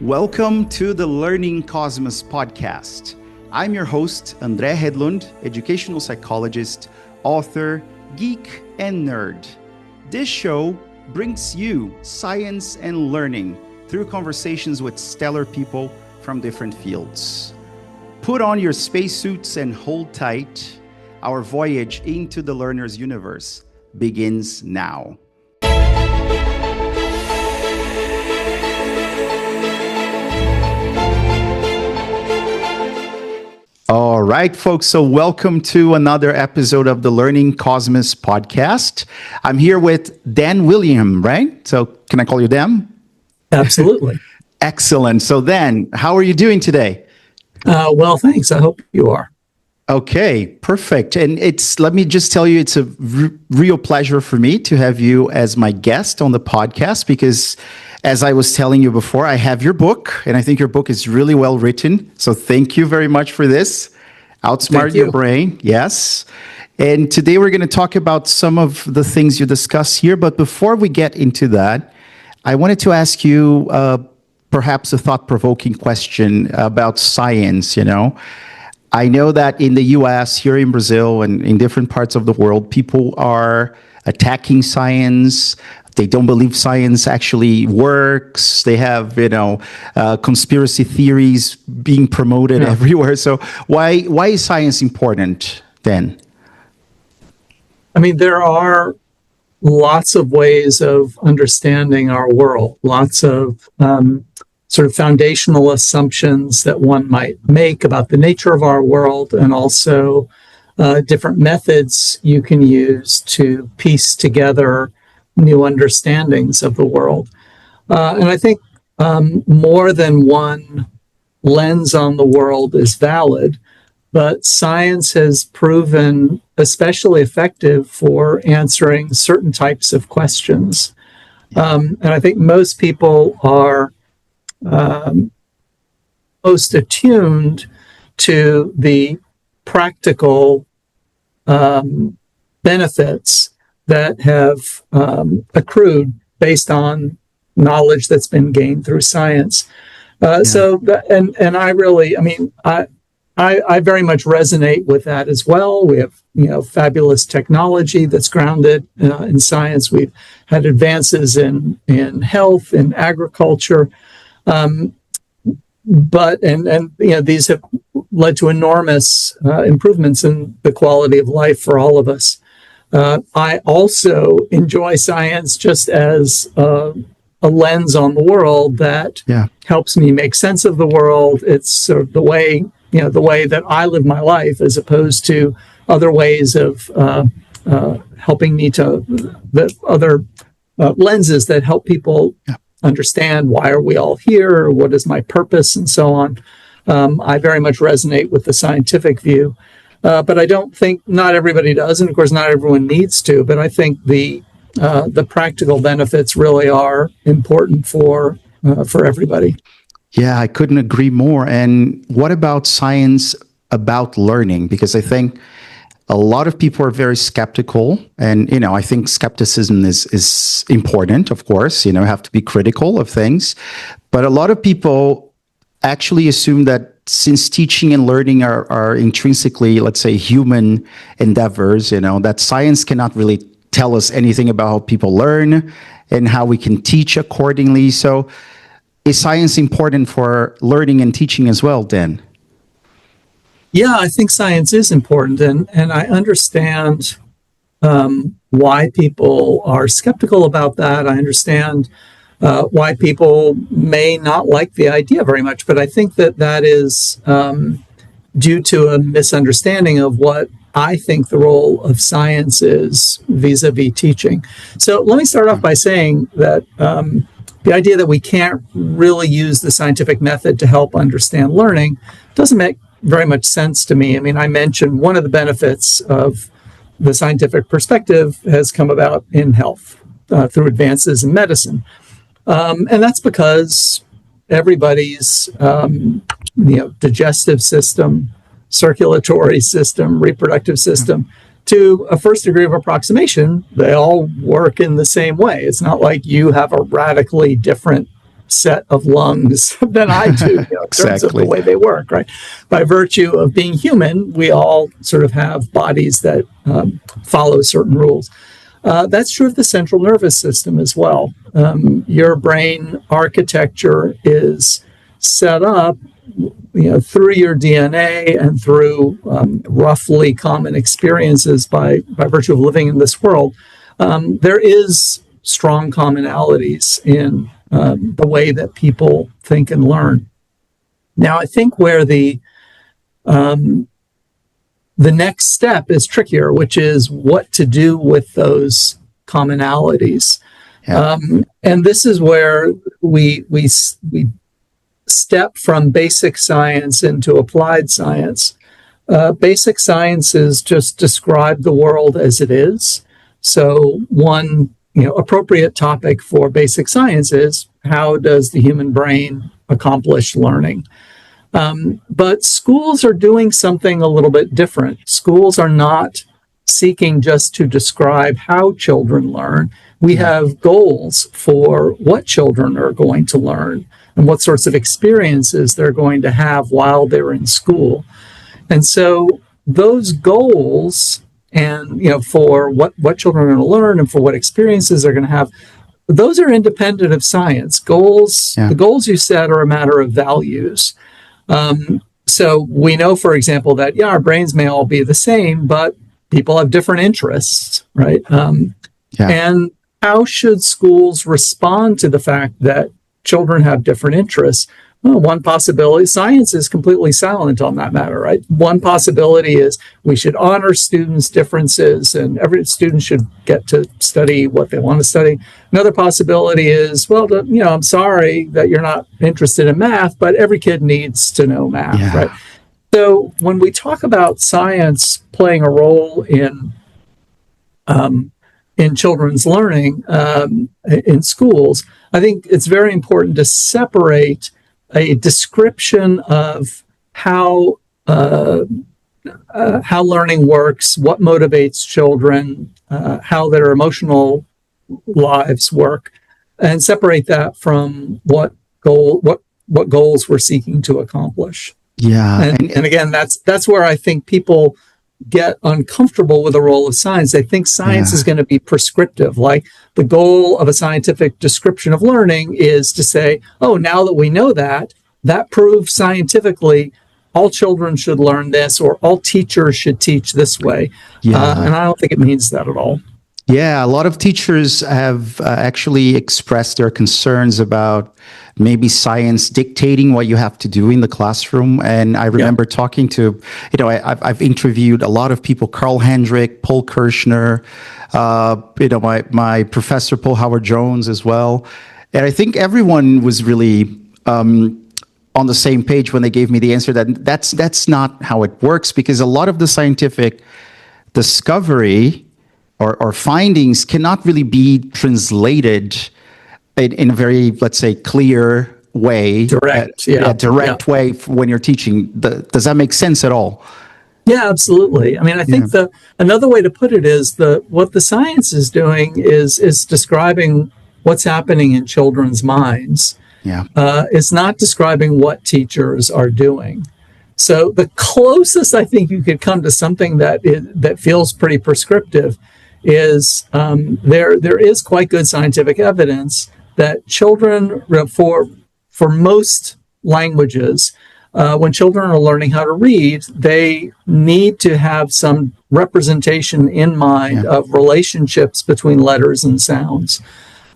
Welcome to the Learning Cosmos podcast. I'm your host, André Hedlund, educational psychologist, author, geek, and nerd. This show brings you science and learning through conversations with stellar people from different fields. Put on your spacesuits and hold tight. Our voyage into the learner's universe begins now. All right, folks. So welcome to another episode of the Learning Cosmos podcast. I'm here with Dan Willingham, right? So can I call you Dan? Absolutely. Excellent. So Dan, how are you doing today? Well, thanks. I hope you are. Okay, perfect. And let me just tell you, it's a real pleasure for me to have you as my guest on the podcast because as I was telling you before, I have your book, and I think your book is really well written. So thank you very much for this. Outsmart Your Brain. Yes. And today we're going to talk about some of the things you discuss here. But before we get into that, I wanted to ask you perhaps a thought-provoking question about science. I know that in the US, here in Brazil, and in different parts of the world, people are attacking science. They don't believe science actually works. They have, conspiracy theories being promoted everywhere. So why is science important then? I mean, there are lots of ways of understanding our world, lots of sort of foundational assumptions that one might make about the nature of our world, and also different methods you can use to piece together new understandings of the world. And I think more than one lens on the world is valid, but science has proven especially effective for answering certain types of questions. And I think most people are most attuned to the practical benefits that have accrued based on knowledge that's been gained through science. So, I really, I very much resonate with that as well. We have, fabulous technology that's grounded in science. We've had advances in health, in agriculture, but these have led to enormous improvements in the quality of life for all of us. I also enjoy science just as a lens on the world that helps me make sense of the world. It's sort of the way that I live my life, as opposed to other ways of helping me to the other lenses that help people understand why are we all here, what is my purpose, and so on. I very much resonate with the scientific view. But I don't think not everybody does, and of course not everyone needs to. But I think the practical benefits really are important for everybody. Yeah, I couldn't agree more. And what about science about learning? Because I think a lot of people are very skeptical, and I think skepticism is important. Of course, you have to be critical of things, but a lot of people actually assume that since teaching and learning are intrinsically, let's say, human endeavors, that science cannot really tell us anything about how people learn and how we can teach accordingly. So is science important for learning and teaching as well, Dan? Yeah, I think science is important, and I understand why people are skeptical about that. I understand why people may not like the idea very much, but I think that is due to a misunderstanding of what I think the role of science is vis-a-vis teaching. So let me start off by saying that the idea that we can't really use the scientific method to help understand learning doesn't make very much sense to me. I mean, I mentioned one of the benefits of the scientific perspective has come about in health through advances in medicine. And that's because everybody's digestive system, circulatory system, reproductive system, to a first degree of approximation, they all work in the same way. It's not like you have a radically different set of lungs than I do, in terms of the way they work, right? By virtue of being human, we all sort of have bodies that follow certain rules. That's true of the central nervous system as well. Your brain architecture is set up, through your DNA and through roughly common experiences by virtue of living in this world. There is strong commonalities in the way that people think and learn. Now, I think where the next step is trickier, which is what to do with those commonalities. Yeah. And this is where we step from basic science into applied science. Basic sciences just describe the world as it is. So one appropriate topic for basic science is, how does the human brain accomplish learning? But schools are doing something a little bit different. Schools are not seeking just to describe how children learn. We have goals for what children are going to learn and what sorts of experiences they're going to have while they're in school. And so those goals, and for what children are going to learn and for what experiences they're going to have, those are independent of science. Goals, the goals you set are a matter of values. So we know, for example, that our brains may all be the same, but people have different interests, right? And how should schools respond to the fact that children have different interests? Well, one possibility, science is completely silent on that matter, right? One possibility is we should honor students' differences and every student should get to study what they want to study. Another possibility is, well, I'm sorry that you're not interested in math, but every kid needs to know math, right? So when we talk about science playing a role in children's learning in schools, I think it's very important to separate a description of how learning works, what motivates children, how their emotional lives work, and separate that from what goals we're seeking to accomplish. Yeah, and again, that's where I think people get uncomfortable with the role of science. They think science is going to be prescriptive. Like the goal of a scientific description of learning is to say, oh, now that we know that proves scientifically all children should learn this, or all teachers should teach this way. And I don't think it means that at all. Yeah, a lot of teachers have actually expressed their concerns about maybe science dictating what you have to do in the classroom. And I remember talking to, I've interviewed a lot of people, Carl Hendrick, Paul Kirshner, my professor, Paul Howard-Jones as well. And I think everyone was really on the same page when they gave me the answer that that's not how it works, because a lot of the scientific discovery or findings cannot really be translated in a very, let's say, clear way. Direct way when you're teaching. Does that make sense at all? Yeah, absolutely. I mean, I think another way to put it is what the science is doing is describing what's happening in children's minds. It's not describing what teachers are doing. So the closest I think you could come to something that feels pretty prescriptive is there is quite good scientific evidence that children, for most languages, when children are learning how to read, they need to have some representation in mind of relationships between letters and sounds.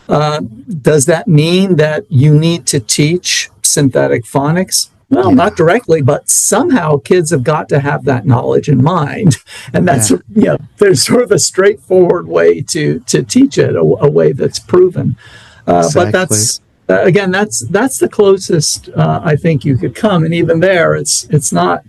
Does that mean that you need to teach synthetic phonics? Well, not directly, but somehow kids have got to have that knowledge in mind. And that's, there's sort of a straightforward way to teach it, a way that's proven. But that's the closest I think you could come. And even there, it's not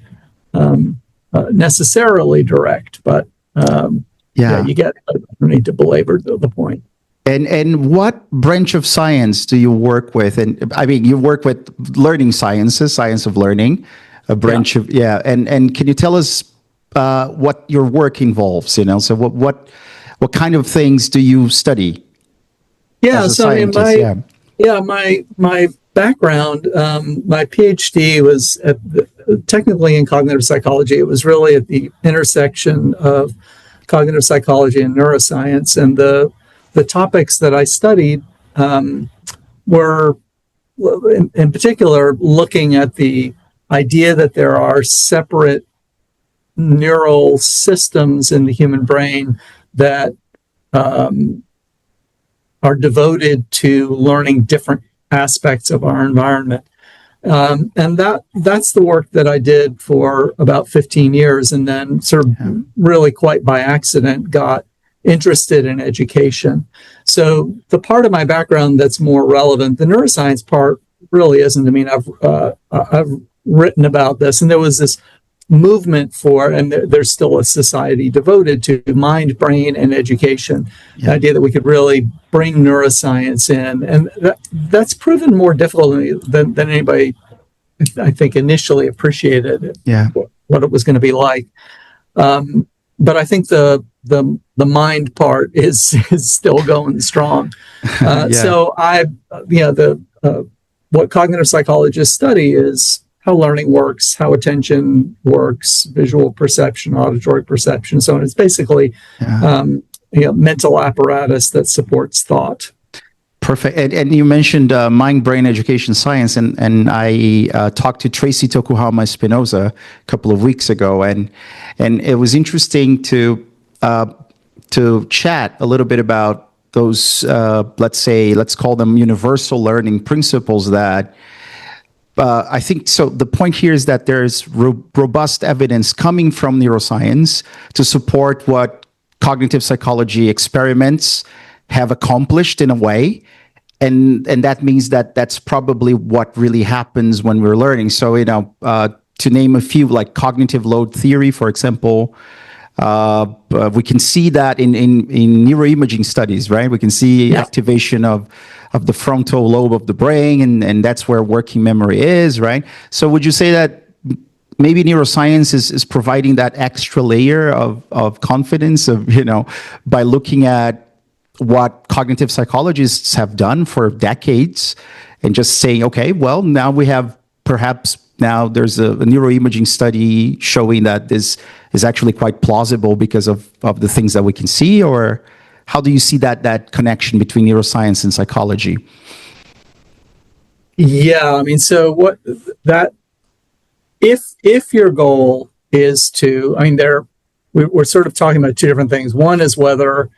necessarily direct, but you get, I don't need to belabor the point. And what branch of science do you work with? And I mean, you work with learning sciences, science of learning, a branch of, and can you tell us what your work involves, So what kind of things do you study? Yeah, so Yeah, my background, my PhD was technically in cognitive psychology. It was really at the intersection of cognitive psychology and neuroscience, and the topics that I studied were, in particular, looking at the idea that there are separate neural systems in the human brain that are devoted to learning different aspects of our environment. And that's the work that I did for about 15 years, and then sort of really quite by accident got interested in education. So the part of my background that's more relevant, the neuroscience part really isn't. I mean, I've written about this, and there was this movement for, and there's still a society devoted to mind, brain, and education. The idea that we could really bring neuroscience in, and that's proven more difficult than anybody, I think, initially appreciated. What it was going to be like. But I think the mind part is still going strong. So what cognitive psychologists study is how learning works, how attention works, visual perception, auditory perception, so on. It's basically mental apparatus that supports thought. Perfect. And you mentioned mind-brain education science, and I talked to Tracy Tokuhama Espinosa a couple of weeks ago, and it was interesting to chat a little bit about those, let's call them universal learning principles that I think, so the point here is that there's robust evidence coming from neuroscience to support what cognitive psychology experiments have accomplished in a way. And that means that that's probably what really happens when we're learning. So, to name a few, like cognitive load theory, for example, we can see that in neuroimaging studies, right? We can see activation of the frontal lobe of the brain, and that's where working memory is, right? So would you say that maybe neuroscience is providing that extra layer of confidence by looking at what cognitive psychologists have done for decades and just saying, okay, well, now we have there's a neuroimaging study showing that this is actually quite plausible because of the things that we can see? Or how do you see that connection between neuroscience and psychology? Yeah, I mean, so if your goal is to, I mean, we're sort of talking about two different things. One is whether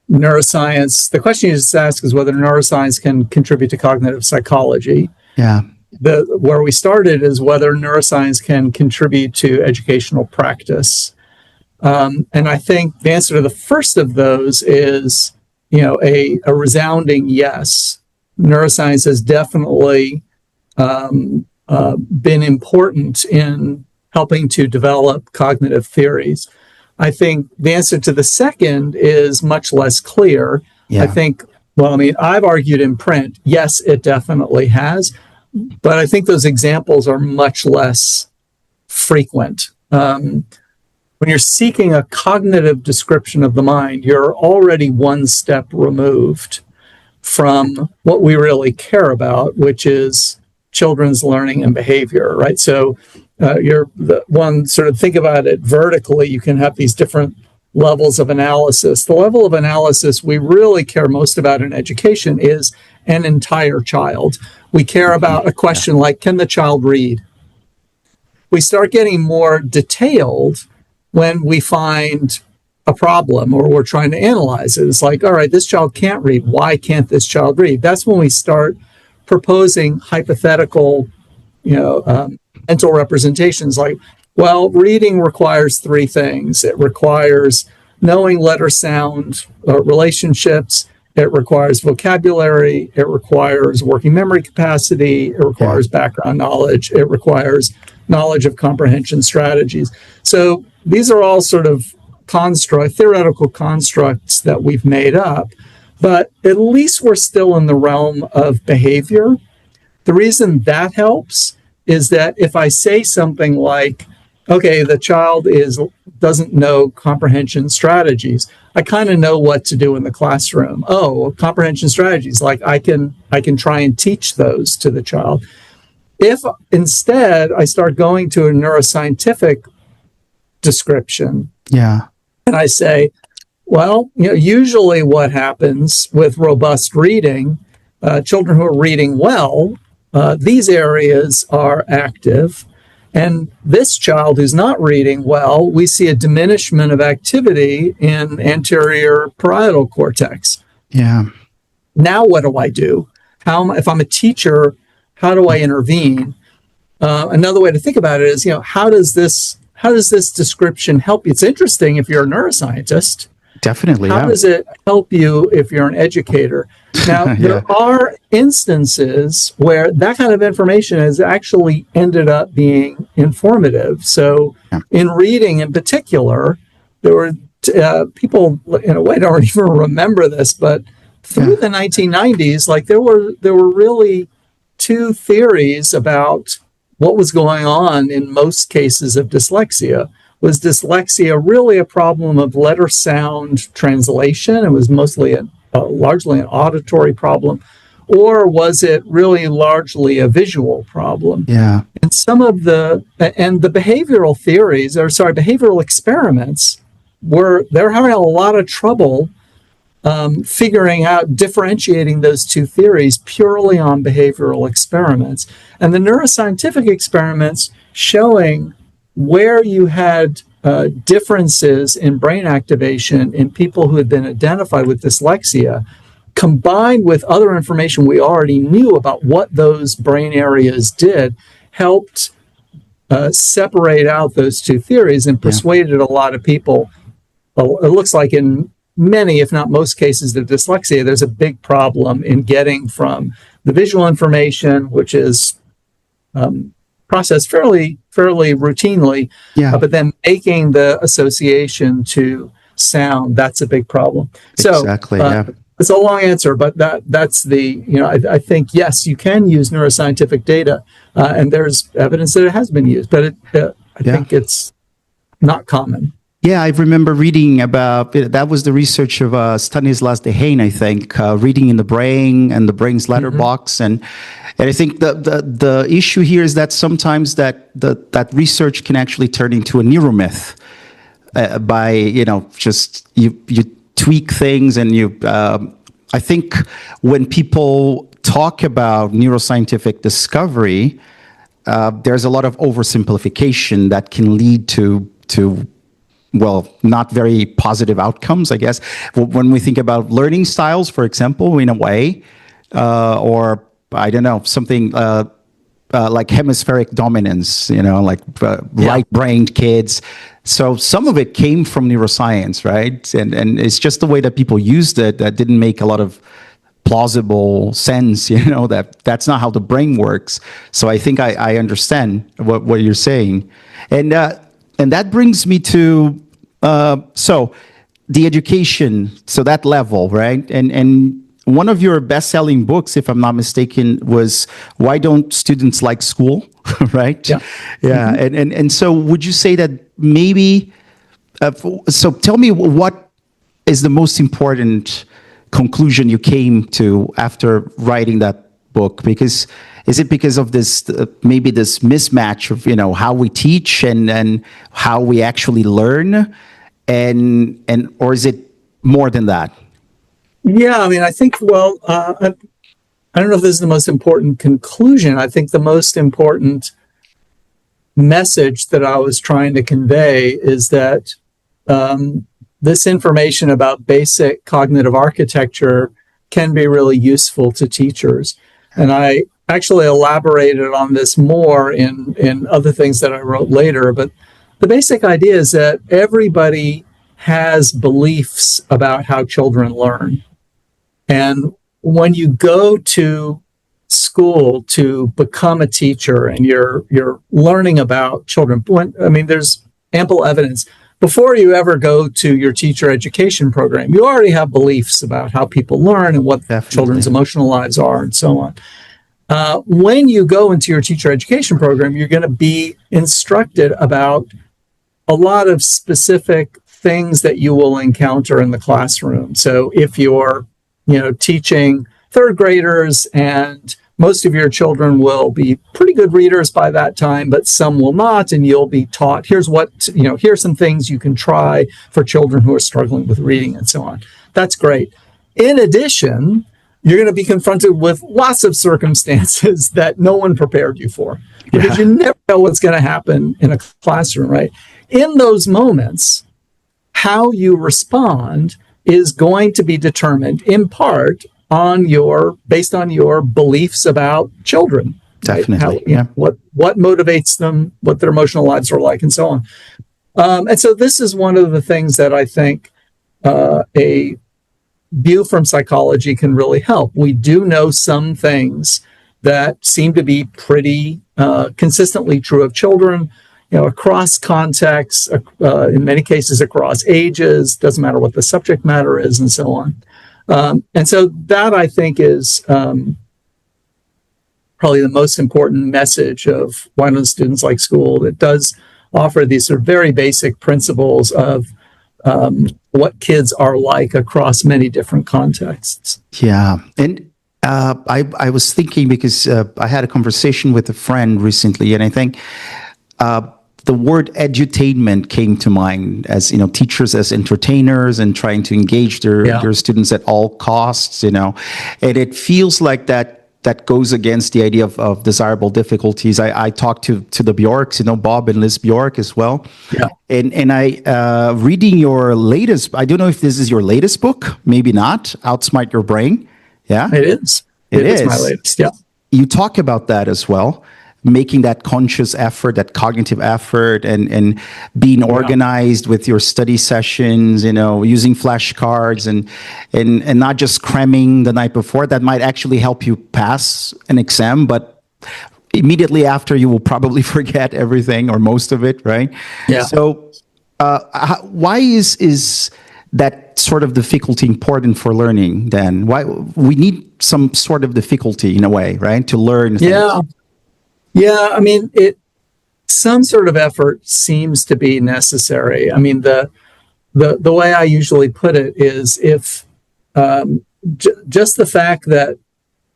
neuroscience, the question you just asked is whether neuroscience can contribute to cognitive psychology. Yeah. Where we started is whether neuroscience can contribute to educational practice. And I think the answer to the first of those is, a resounding yes. Neuroscience has definitely been important in helping to develop cognitive theories. I think the answer to the second is much less clear. Yeah. I think, I've argued in print, yes, it definitely has, but I think those examples are much less frequent. When you're seeking a cognitive description of the mind, you're already one step removed from what we really care about, which is children's learning and behavior, right? So you're the one, sort of think about it vertically. You can have these different levels of analysis. The level of analysis we really care most about in education is an entire child. We care about a question like, can the child read? We start getting more detailed when we find a problem or we're trying to analyze it. It's like, all right, this child can't read. Why can't this child read? That's when we start proposing hypothetical, mental representations like, well, reading requires three things. It requires knowing letter sound relationships. It requires vocabulary. It requires working memory capacity. It requires background knowledge. It requires knowledge of comprehension strategies. So these are all sort of theoretical constructs that we've made up, but at least we're still in the realm of behavior. The reason that helps is that if I say something like, okay, the child doesn't know comprehension strategies. I kind of know what to do in the classroom. Oh, comprehension strategies, like I can try and teach those to the child. If instead I start going to a neuroscientific description, Yeah. and I say, well, usually what happens with robust reading, children who are reading well, these areas are active. And this child who's not reading well, we see a diminishment of activity in anterior parietal cortex. Yeah. Now, what do I do? If I'm a teacher, how do I intervene? Another way to think about it is, how does this description help you? It's interesting if you're a neuroscientist. Definitely. How does it help you if you're an educator? Now, there are instances where that kind of information has actually ended up being informative. So in reading in particular, there were people, in a way, don't even remember this, but through the 1990s, like there were really two theories about what was going on in most cases of dyslexia. Was dyslexia really a problem of letter sound translation? It was mostly largely an auditory problem, or was it really largely a visual problem? Yeah. And the behavioral theories, behavioral experiments, they're having a lot of trouble figuring out, differentiating those two theories purely on behavioral experiments. And the neuroscientific experiments showing where you had differences in brain activation in people who had been identified with dyslexia, combined with other information we already knew about what those brain areas did, helped separate out those two theories and persuaded a lot of people. Well, it looks like in many, if not most cases of dyslexia, there's a big problem in getting from the visual information, which is processed fairly routinely, but then making the association to sound, that's a big problem. So exactly, it's a long answer, but that's the, I think, yes, you can use neuroscientific data, and there's evidence that it has been used, but I think it's not common. Yeah, I remember reading about that was the research of Stanislas Dehaene, I think, reading in the brain and the brain's letterbox, and I think the issue here is that sometimes that research can actually turn into a neuromyth by just you tweak things and you. I think when people talk about neuroscientific discovery, there's a lot of oversimplification that can lead to not very positive outcomes, I guess. When we think about learning styles, for example, in a way, or I don't know, something like hemispheric dominance, right-brained kids. So some of it came from neuroscience, right? And it's just the way that people used it that didn't make a lot of plausible sense, that's not how the brain works. So I think I understand what you're saying. And that brings me to so the education, so that level, right? And one of your best-selling books, if I'm not mistaken, was Why Don't Students Like School, right? Yeah. Mm-hmm. And so would you say that maybe, so tell me what is the most important conclusion you came to after writing that book? Because is it because of this, maybe this mismatch of, how we teach and how we actually learn, and or is it more than that? Yeah, I mean, I think, I don't know if this is the most important conclusion. I think the most important message that I was trying to convey is that this information about basic cognitive architecture can be really useful to teachers. And I actually elaborated on this more in other things that I wrote later. But the basic idea is that everybody has beliefs about how children learn. And when you go to school to become a teacher and you're learning about children, there's ample evidence. Before you ever go to your teacher education program, you already have beliefs about how people learn and what children's emotional lives are and so on. When you go into your teacher education program, you're going to be instructed about a lot of specific things that you will encounter in the classroom. So if you're, teaching third graders, and most of your children will be pretty good readers by that time, but some will not, and you'll be taught, here's some things you can try for children who are struggling with reading and so on. That's great. In addition, you're going to be confronted with lots of circumstances that no one prepared you for, because you never know what's going to happen in a classroom, right? In those moments, how you respond is going to be determined in part based on your beliefs about children. Definitely. Right? What motivates them, what their emotional lives are like, and so on. And so this is one of the things that I think a view from psychology can really help. We do know some things that seem to be pretty consistently true of children, across contexts, in many cases across ages, doesn't matter what the subject matter is, and so on. And so that, I think, is probably the most important message of Why Don't Students Like School. It does offer these sort of very basic principles of what kids are like across many different contexts. Yeah. And I was thinking, because I had a conversation with a friend recently, and I think the word edutainment came to mind, as teachers as entertainers and trying to engage their students at all costs, and it feels like that goes against the idea of desirable difficulties. I talked to the Bjorks, Bob and Liz Bjork as well. Yeah. And I reading your latest, I don't know if this is your latest book, maybe not, Outsmart Your Brain. Yeah. It is. It is my latest. Yeah. You talk about that as well, making that conscious effort, that cognitive effort, and being organized with your study sessions, using flashcards and not just cramming the night before. That might actually help you pass an exam, but immediately after you will probably forget everything or most of it, right? Yeah. So why is that sort of difficulty important for learning then? Why we need some sort of difficulty in a way, right? To learn things. Yeah, I mean, some sort of effort seems to be necessary. I mean, the way I usually put it is, if just the fact that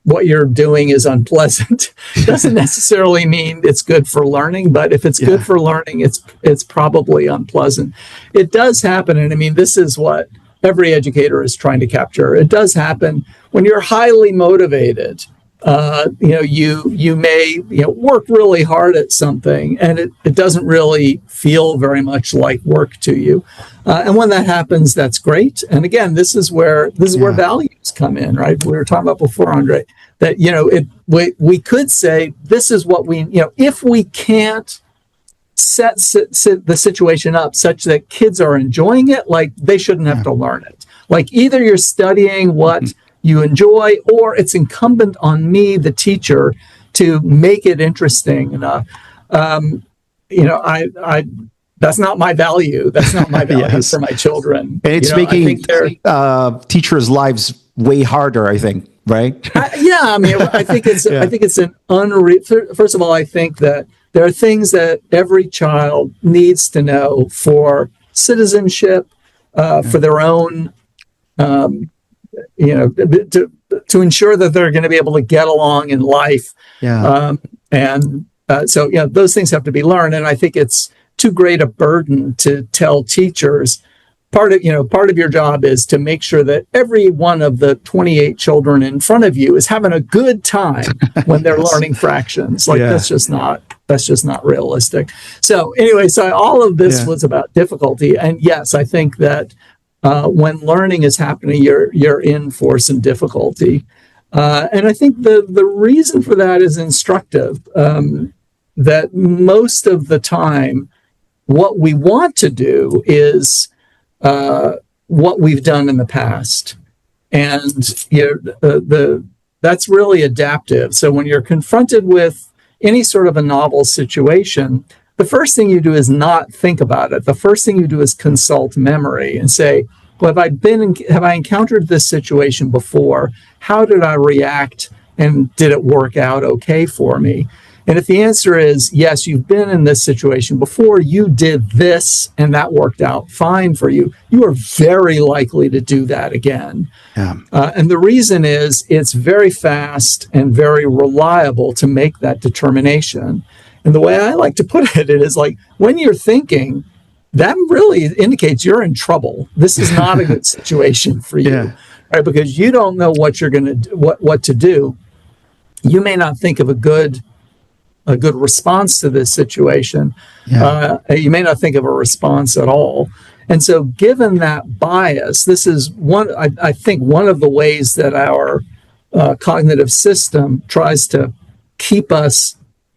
what you're doing is unpleasant doesn't necessarily mean it's good for learning, but if it's good for learning, it's probably unpleasant. It does happen, and I mean, this is what every educator is trying to capture. It does happen when you're highly motivated. You may work really hard at something, and it doesn't really feel very much like work to you. And when that happens, that's great. And again, this is where values come in, right? We were talking about before, Andre, that we could say this is what we if we can't set the situation up such that kids are enjoying it, like they shouldn't have to learn it. Like either you're studying what you enjoy, or it's incumbent on me, the teacher, to make it interesting enough. I that's not my value. That's not my value for my children. And it's making teachers' lives way harder, I think, right? I think it's an unreal. First of all, I think that there are things that every child needs to know for citizenship, for their own. To ensure that they're going to be able to get along in life. So those things have to be learned. And I think it's too great a burden to tell teachers. Part of your job is to make sure that every one of the 28 children in front of you is having a good time when they're learning fractions. That's just not realistic. So anyway, all of this was about difficulty. And yes, I think that when learning is happening, you're in for some difficulty. And I think the reason for that is instructive, that most of the time, what we want to do is what we've done in the past. And that's really adaptive. So when you're confronted with any sort of a novel situation, the first thing you do is not think about it. The first thing you do is consult memory and say, well, have I encountered this situation before? How did I react? And did it work out okay for me? And if the answer is yes, you've been in this situation before, you did this and that worked out fine for you, you are very likely to do that again. Yeah. And the reason is it's very fast and very reliable to make that determination. And the way I like to put it is like, when you're thinking, that really indicates you're in trouble. This is not a good situation for you, Yeah. right? Because you don't know what you're going to what to do. You may not think of a good response to this situation. Yeah. You may not think of a response at all. And so given that bias, this is I think one of the ways that our cognitive system tries to keep us,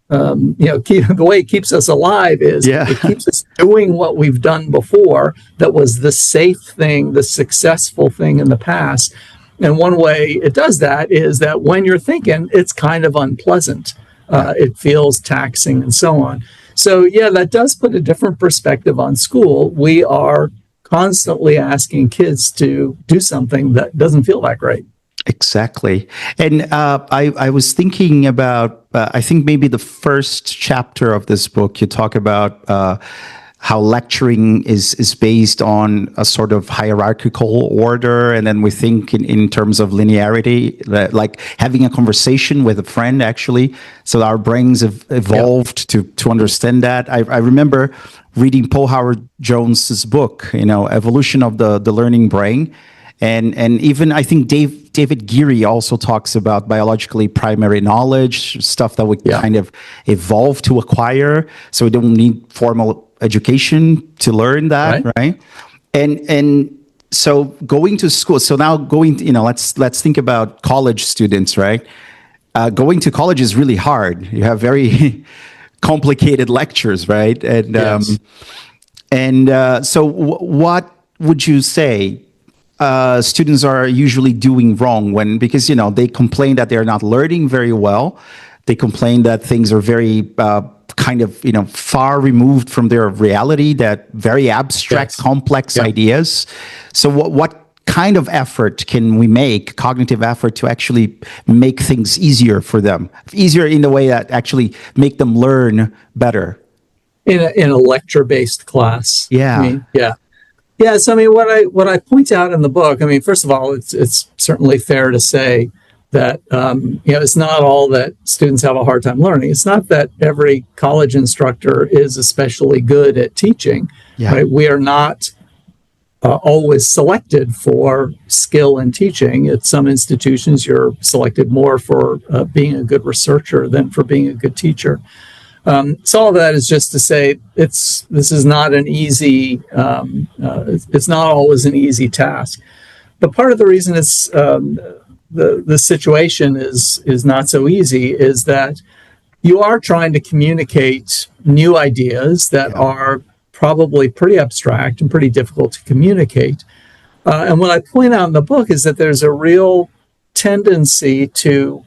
the way it keeps us alive is it keeps us doing what we've done before that was the safe thing, the successful thing in the past. And one way it does that is that when you're thinking, it's kind of unpleasant. It feels taxing and so on. So, yeah, that does put a different perspective on school. We are constantly asking kids to do something that doesn't feel that great. Exactly. And I was thinking about, I think maybe the first chapter of this book, you talk about how lecturing is based on a sort of hierarchical order. And then we think in terms of linearity, like having a conversation with a friend, actually. So our brains have evolved to understand that. I remember reading Paul Howard-Jones's book, Evolution of the Learning Brain. And even I think David Geary also talks about biologically primary knowledge, stuff that we kind of evolve to acquire. So we don't need formal education to learn that, right? And so going to school. So now let's think about college students, right? Going to college is really hard. You have very complicated lectures, right? And so what would you say students are usually doing wrong because they complain that they're not learning very well. They complain that things are very far removed from their reality, that very abstract, complex ideas. So what kind of effort can we make, cognitive effort, to actually make things easier for them? Easier in the way that actually make them learn better? In a lecture-based class. Yeah. Yeah, so what I point out in the book, first of all, it's certainly fair to say that it's not all that students have a hard time learning. It's not that every college instructor is especially good at teaching. Right? We are not always selected for skill in teaching. At some institutions, you're selected more for being a good researcher than for being a good teacher. So all that is just to say this is not an easy. It's not always an easy task. But part of the reason it's the situation is not so easy is that you are trying to communicate new ideas that are probably pretty abstract and pretty difficult to communicate. And what I point out in the book is that there's a real tendency to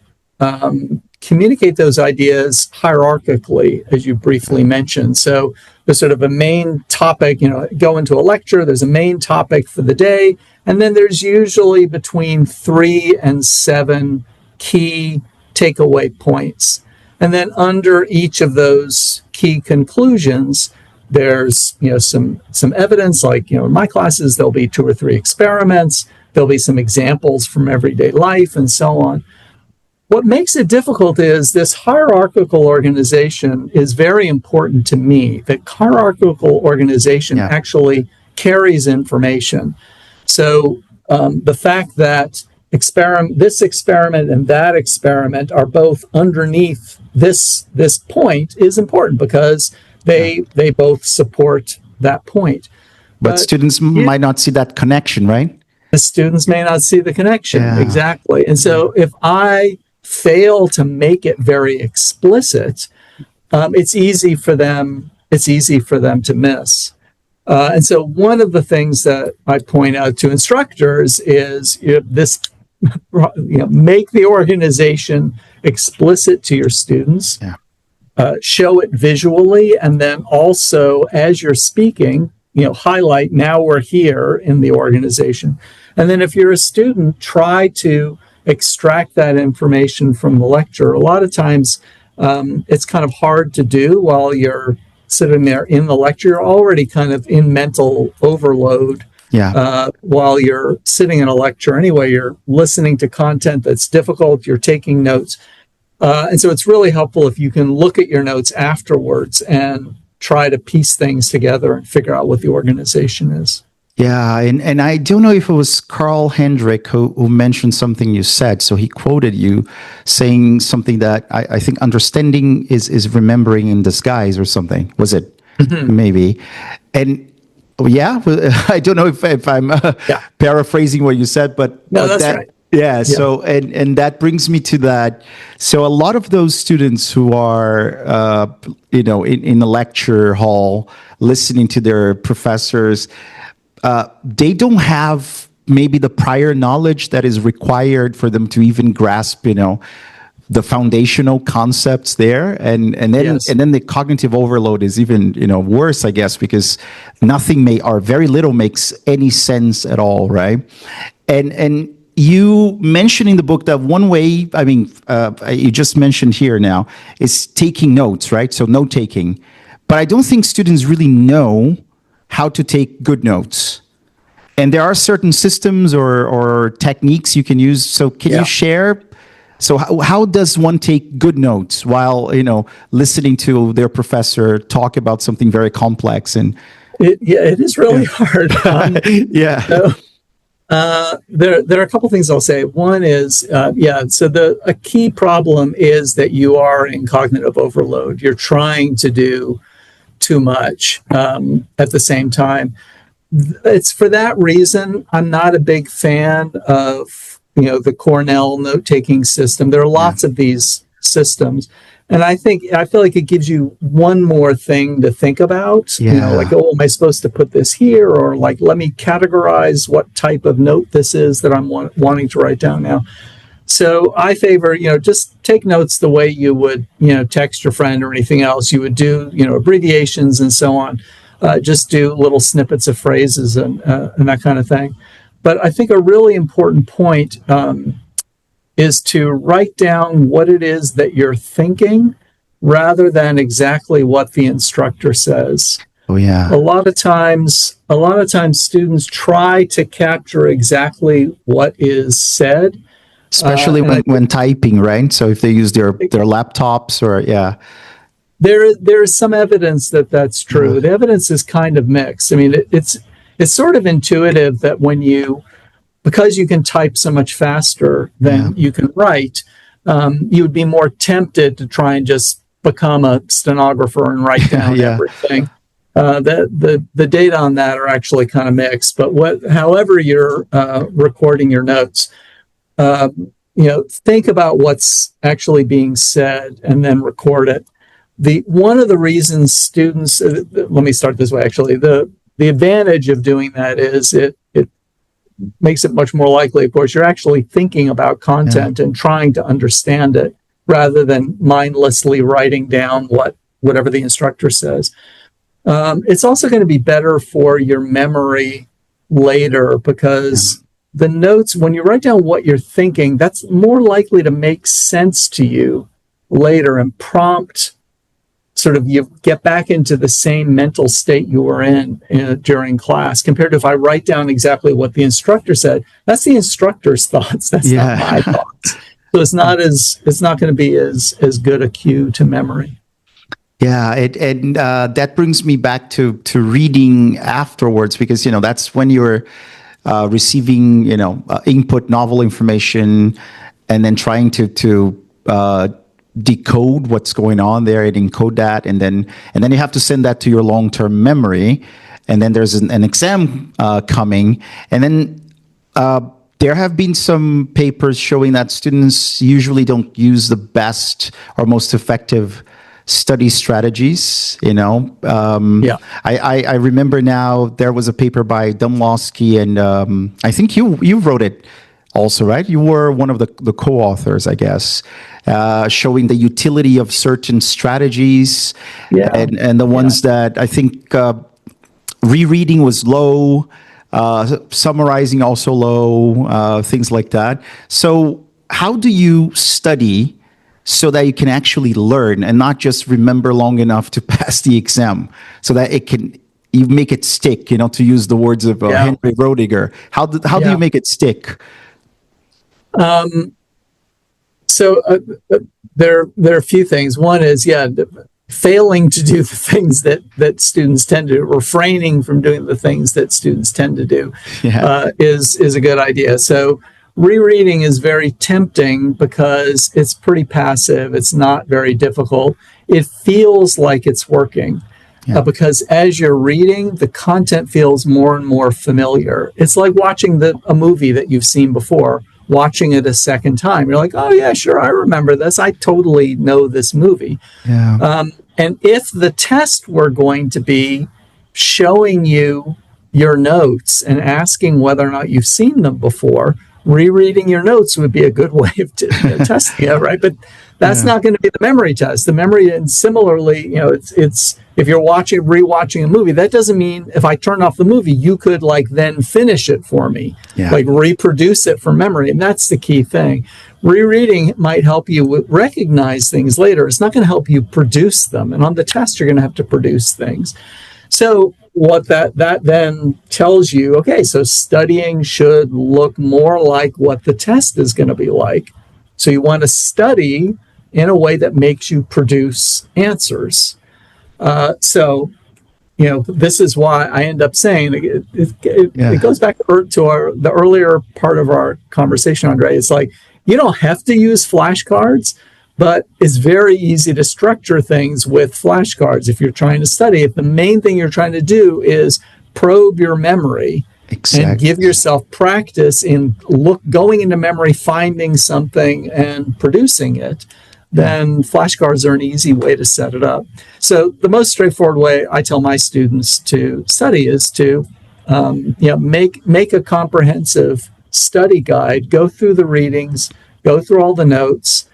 communicate those ideas hierarchically, as you briefly mentioned. So there's sort of a main topic, go into a lecture, there's a main topic for the day, and then there's usually between 3 and 7 key takeaway points. And then under each of those key conclusions, there's some evidence, like in my classes there'll be 2 or 3 experiments, there'll be some examples from everyday life and so on. What makes it difficult is this hierarchical organization is very important to me. That hierarchical organization actually carries information. So the fact that this experiment and that experiment are both underneath this point is important because they both support that point. But students might not see that connection, right? The students may not see the connection, exactly. And so if I fail to make it very explicit, it's easy for them to miss. And so one of the things that I point out to instructors is make the organization explicit to your students, show it visually, and then also as you're speaking, highlight, now we're here in the organization. And then if you're a student, try to extract that information from the lecture. A lot of times it's kind of hard to do while you're sitting there in the lecture. You're already kind of in mental overload while you're sitting in a lecture. Anyway, you're listening to content that's difficult, you're taking notes. And so it's really helpful if you can look at your notes afterwards and try to piece things together and figure out what the organization is. Yeah, and I don't know if it was Carl Hendrick who mentioned something you said. So he quoted you saying something that I think understanding is remembering in disguise or something. Was it? Mm-hmm. Maybe. And yeah, I don't know if I'm paraphrasing what you said, but no, that's right. Yeah. So and that brings me to that. So a lot of those students who are in the lecture hall listening to their professors, they don't have maybe the prior knowledge that is required for them to even grasp, the foundational concepts there, and then the cognitive overload is even worse, I guess, because nothing or very little makes any sense at all, right? And you mentioned in the book that one way, you just mentioned here now, is taking notes, right? So note taking, but I don't think students really know how to take good notes. And there are certain systems or techniques you can use. So can you share? So how does one take good notes while, listening to their professor talk about something very complex? And it is really hard. There are a couple things I'll say. One is, so a key problem is that you are in cognitive overload. You're trying to do too much at the same time. It's for that reason I'm not a big fan of the Cornell note-taking system. There are lots of these systems, and I feel like it gives you one more thing to think about. Like, am I supposed to put this here, or like, let me categorize what type of note this is that I'm wanting to write down now. So I favor, just take notes the way you would, text your friend or anything else. You would do, abbreviations and so on. Just do little snippets of phrases and that kind of thing. But I think a really important point is to write down what it is that you're thinking rather than exactly what the instructor says. Oh, yeah. A lot of times students try to capture exactly what is said. Especially when typing, right? So if they use their laptops or, There is some evidence that that's true. Yeah. The evidence is kind of mixed. I mean, it's sort of intuitive that because you can type so much faster than you can write, you would be more tempted to try and just become a stenographer and write down everything. The data on that are actually kind of mixed. But however you're recording your notes, think about what's actually being said and then record it. One of the reasons students, let me start this way, actually, the advantage of doing that is it makes it much more likely, of course, you're actually thinking about content and trying to understand it rather than mindlessly writing down whatever the instructor says. It's also going to be better for your memory later because the notes, when you write down what you're thinking, that's more likely to make sense to you later and prompt sort of you get back into the same mental state you were in during class compared to if I write down exactly what the instructor said. That's the instructor's thoughts. That's not my thoughts. So it's not going to be as good a cue to memory. Yeah, and that brings me back to reading afterwards because that's when you're receiving input, novel information, and then trying to decode what's going on there and encode that, and then you have to send that to your long-term memory, and then there's an exam coming, and then there have been some papers showing that students usually don't use the best or most effective study strategies. I remember now there was a paper by Domlowski, and I think you wrote it also, right? You were one of the co-authors, I guess, showing the utility of certain strategies and the ones that I think rereading was low, summarizing also low, things like that. So how do you study so that you can actually learn and not just remember long enough to pass the exam, so that you make it stick, to use the words of Henry Roediger? How do you make it stick? So there are a few things. One is, failing to do the things that students tend to do, refraining from doing the things that students tend to do, is a good idea. So rereading is very tempting because it's pretty passive. It's not very difficult. It feels like it's working. Because as you're reading, the content feels more and more familiar. It's like watching a movie that you've seen before, watching it a second time. You're like, oh yeah, sure, I remember this. I totally know this movie. And if the test were going to be showing you your notes and asking whether or not you've seen them before, rereading your notes would be a good way of testing it, right? But that's not going to be the memory test. The memory, and similarly, it's if you're rewatching a movie, that doesn't mean if I turn off the movie, you could then finish it for me, reproduce it from memory. And that's the key thing. Rereading might help you recognize things later. It's not going to help you produce them. And on the test, you're going to have to produce things. So what that then tells you, okay, so studying should look more like what the test is going to be like. So you want to study in a way that makes you produce answers. This is why I end up saying it goes back to the earlier part of our conversation, Andre. It's like, you don't have to use flashcards, but it's very easy to structure things with flashcards if you're trying to study. If the main thing you're trying to do is probe your memory and give yourself practice in going into memory, finding something and producing it, then flashcards are an easy way to set it up. So the most straightforward way I tell my students to study is to make a comprehensive study guide, go through the readings, go through all the notes,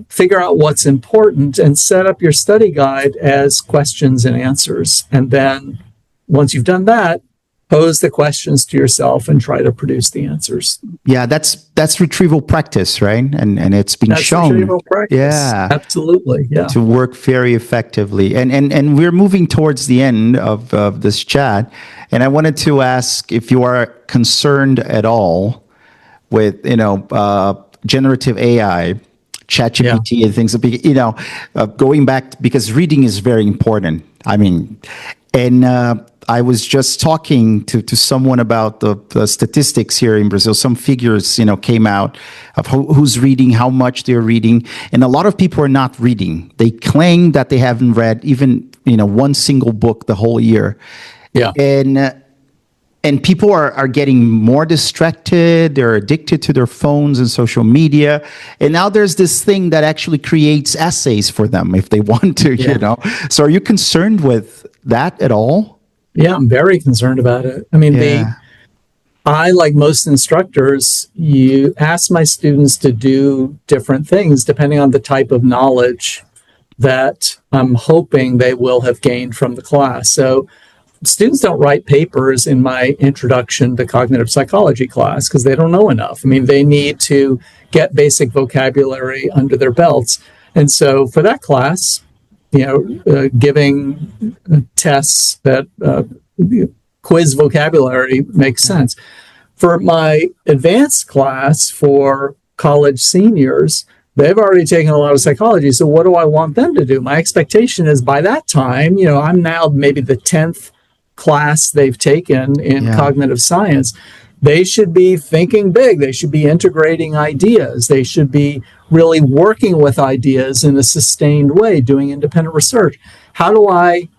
figure out what's important, and set up your study guide as questions and answers. And then once you've done that, pose the questions to yourself and try to produce the answers. Yeah, that's retrieval practice, right? And it's been shown. Retrieval practice. Yeah, absolutely. Yeah, to work very effectively. And we're moving towards the end of this chat, and I wanted to ask if you are concerned at all with generative AI, ChatGPT, and things. Going back, because reading is very important. I mean, and I was just talking to someone about the statistics here in Brazil. Some figures, came out of who's reading, how much they're reading, and a lot of people are not reading. They claim that they haven't read even one single book the whole year. Yeah, and people are getting more distracted. They're addicted to their phones and social media. And now there's this thing that actually creates essays for them if they want to. So are you concerned with that at all? Yeah, I'm very concerned about it. I mean, I, like most instructors, you ask my students to do different things depending on the type of knowledge that I'm hoping they will have gained from the class. So students don't write papers in my introduction to cognitive psychology class because they don't know enough. I mean, they need to get basic vocabulary under their belts. And so for that class, giving tests that quiz vocabulary makes sense. For my advanced class for college seniors, they've already taken a lot of psychology. So what do I want them to do? My expectation is by that time, I'm now maybe the 10th class they've taken in cognitive science. They should be thinking big. They should be integrating ideas. They should be really working with ideas in a sustained way, doing independent research. How do I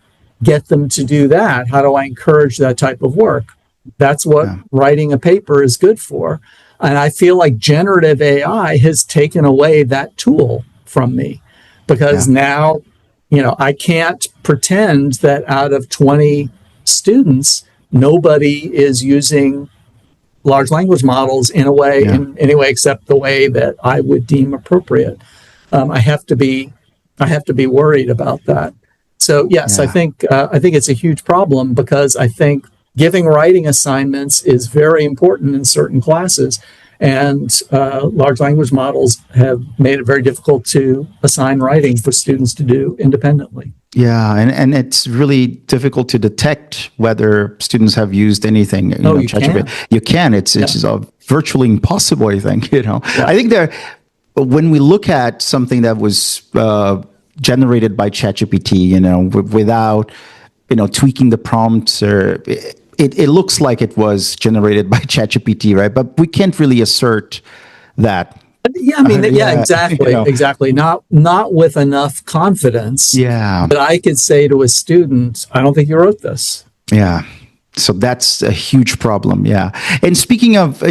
get them to do that? How do I encourage that type of work? That's what writing a paper is good for. And I feel like generative AI has taken away that tool from me because now, I can't pretend that out of 20 students, nobody is using large language models in any way except the way that I would deem appropriate. I have to be worried about that. So yes, I think it's a huge problem because I think giving writing assignments is very important in certain classes, And large language models have made it very difficult to assign writing for students to do independently. Yeah, and it's really difficult to detect whether students have used anything. You can. You can. It's virtually impossible. I think. Yeah. I think when we look at something that was generated by ChatGPT, without tweaking the prompts, or it looks like it was generated by ChatGPT, right? But we can't really assert that. Yeah, I mean, exactly, exactly. Not with enough confidence. Yeah, that I could say to a student, "I don't think you wrote this." Yeah. So that's a huge problem. Yeah. And speaking of,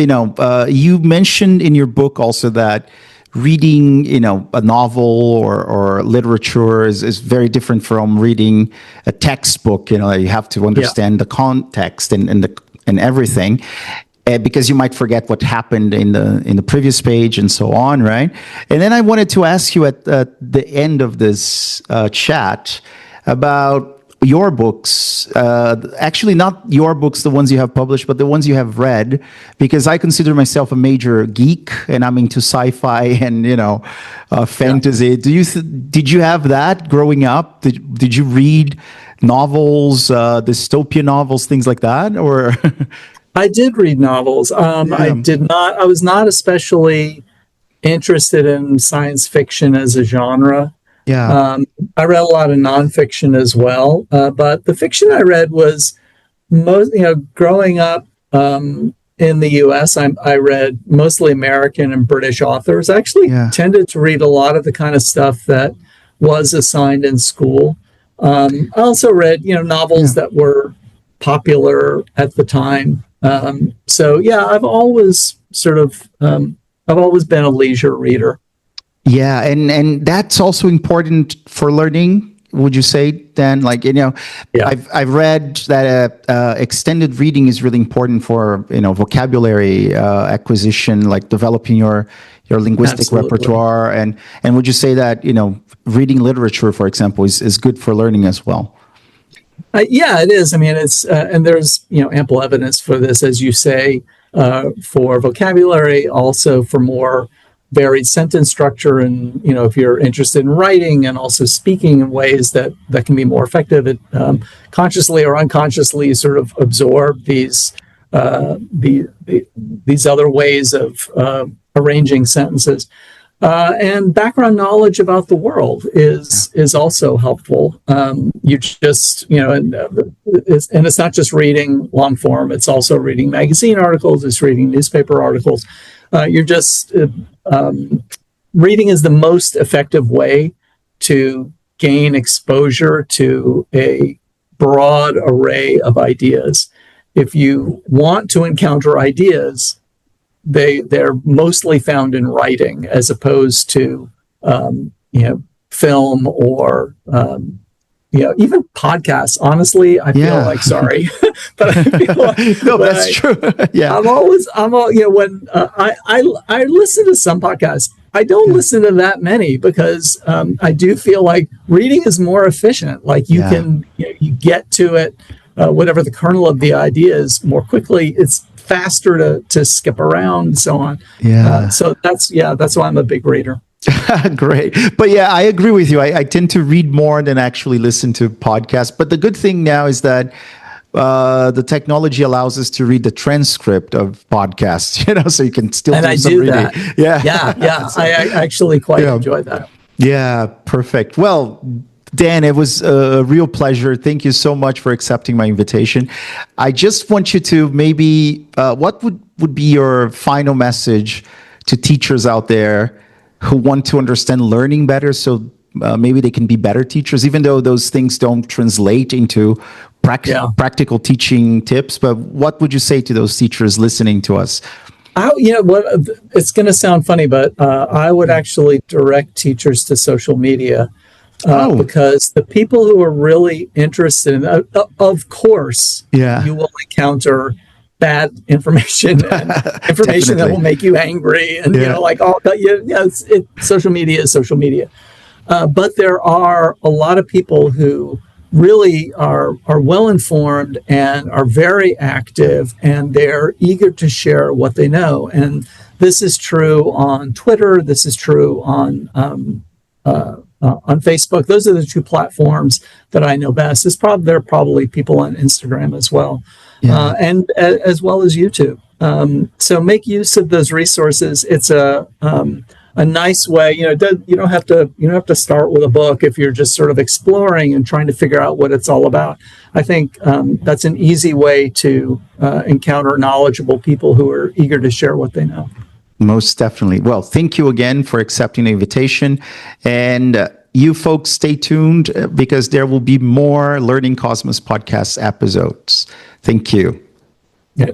you mentioned in your book also that reading, a novel or literature is very different from reading a textbook. You have to understand the context and everything. Because you might forget what happened in the previous page and so on, right? And then I wanted to ask you at the end of this chat about your books, actually not your books, the ones you have published, but the ones you have read, because I consider myself a major geek and I'm into sci-fi and, fantasy. Yeah. Did you have that growing up? Did you read novels, dystopian novels, things like that, or? I did read novels. I was not especially interested in science fiction as a genre. Yeah. I read a lot of nonfiction as well. But the fiction I read was growing up in the US, I read mostly American and British authors. I actually tended to read a lot of the kind of stuff that was assigned in school. I also read, novels that were popular at the time. I've always I've always been a leisure reader. Yeah, and that's also important for learning. Would you say, Dan? I've read that extended reading is really important for vocabulary acquisition, like developing your linguistic repertoire. And would you say that reading literature, for example, is good for learning as well? Yeah, it is. I mean, it's and there's ample evidence for this, as you say, for vocabulary, also for more varied sentence structure, and if you're interested in writing and also speaking in ways that can be more effective, it consciously or unconsciously sort of absorb these other ways of arranging sentences. And background knowledge about the world is also helpful. You just, and it's not just reading long form, it's also reading magazine articles, it's reading newspaper articles. Reading is the most effective way to gain exposure to a broad array of ideas. If you want to encounter ideas, they're mostly found in writing as opposed to film or even podcasts. Honestly, I feel like sorry, but I feel like no, that's true. Yeah, when I listen to some podcasts, I don't listen to that many because I do feel like reading is more efficient. Like you can you get to it, whatever the kernel of the idea is, more quickly. It's faster to skip around and so on. So that's why I'm a big reader. Great. But I agree with you. I tend to read more than actually listen to podcasts. But the good thing now is that the technology allows us to read the transcript of podcasts, so you can still do some reading. That. Yeah. I actually quite enjoy that. Yeah, perfect. Well, Dan, it was a real pleasure. Thank you so much for accepting my invitation. I just want you to maybe, what would be your final message to teachers out there who want to understand learning better, so maybe they can be better teachers, even though those things don't translate into practical teaching tips? But what would you say to those teachers listening to us? It's going to sound funny, but I would actually direct teachers to social media. Because the people who are really interested in, of course, you will encounter bad information and information that will make you angry, and social media is social media. But there are a lot of people who really are well informed and are very active, and they're eager to share what they know. And This is true on Twitter. This is true on Facebook. Those are the two platforms that I know best. There are probably people on Instagram as well, and as well as YouTube. So make use of those resources. It's a nice way. You don't have to start with a book if you're just sort of exploring and trying to figure out what it's all about. I think that's an easy way to encounter knowledgeable people who are eager to share what they know. Most definitely. Well, thank you again for accepting the invitation. And you folks stay tuned because there will be more Learning Cosmos podcast episodes. Thank you. Yeah.